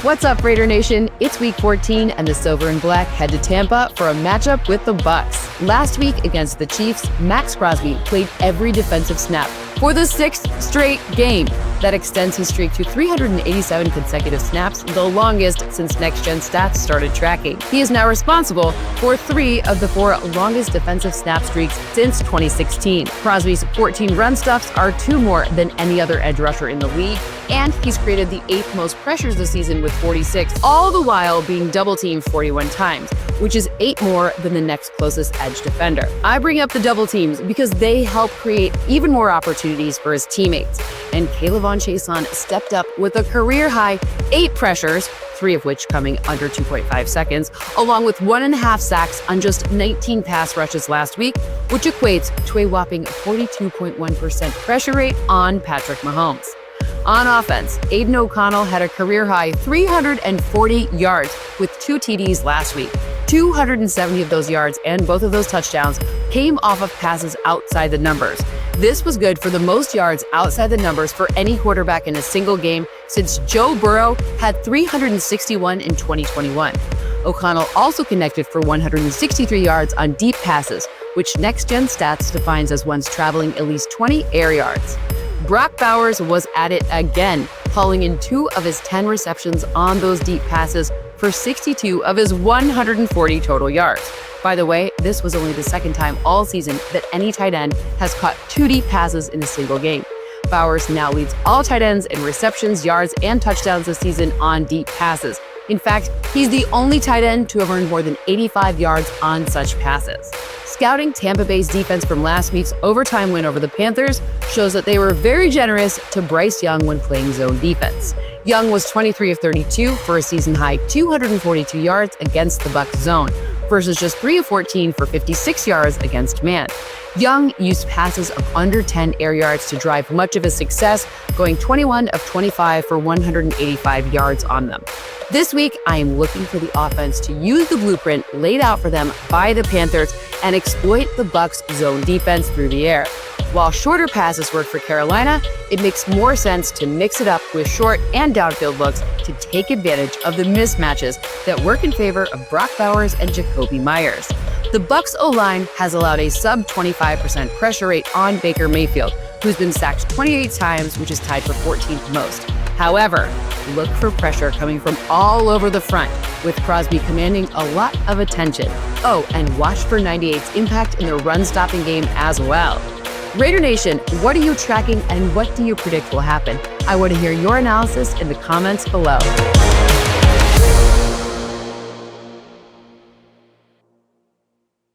What's up, Raider Nation? It's Week 14, and the Silver and Black head to Tampa for a matchup with the Bucs. Last week against the Chiefs, Max Crosby played every defensive snap for the sixth straight game. That extends his streak to 387 consecutive snaps, the longest since Next Gen Stats started tracking. He is now responsible for 3 of the 4 longest defensive snap streaks since 2016. Crosby's 14 run stuffs are 2 more than any other edge rusher in the league, and he's created the 8th most pressures this season with 46, all the while being double-teamed 41 times, which is 8 more than the next closest edge defender. I bring up the double teams because they help create even more opportunities for his teammates, and K'Lavon Chaisson stepped up with a career-high 8 pressures, 3 of which coming under 2.5 seconds, along with 1.5 sacks on just 19 pass rushes last week, which equates to a whopping 42.1% pressure rate on Patrick Mahomes. On offense, Aiden O'Connell had a career-high 340 yards with 2 TDs last week. 270 of those yards and both of those touchdowns came off of passes outside the numbers. This was good for the most yards outside the numbers for any quarterback in a single game since Joe Burrow had 361 in 2021. O'Connell also connected for 163 yards on deep passes, which Next Gen Stats defines as ones traveling at least 20 air yards. Brock Bowers was at it again, hauling in 2 of his 10 receptions on those deep passes for 62 of his 140 total yards. By the way, this was only the second time all season that any tight end has caught 2 deep passes in a single game. Bowers now leads all tight ends in receptions, yards, and touchdowns this season on deep passes. In fact, he's the only tight end to have earned more than 85 yards on such passes. Scouting Tampa Bay's defense from last week's overtime win over the Panthers shows that they were very generous to Bryce Young when playing zone defense. Young was 23 of 32 for a season-high 242 yards against the Bucs zone, versus just 3 of 14 for 56 yards against man. Young used passes of under 10 air yards to drive much of his success, going 21 of 25 for 185 yards on them. This week, I am looking for the offense to use the blueprint laid out for them by the Panthers and exploit the Bucs' zone defense through the air. While shorter passes work for Carolina, it makes more sense to mix it up with short and downfield looks to take advantage of the mismatches that work in favor of Brock Bowers and Jacoby Myers. The Bucs O-line has allowed a sub-25% pressure rate on Baker Mayfield, who's been sacked 28 times, which is tied for 14th most. However, look for pressure coming from all over the front, with Crosby commanding a lot of attention. Oh, and watch for 98's impact in the run-stopping game as well. Raider Nation, what are you tracking and what do you predict will happen? I want to hear your analysis in the comments below.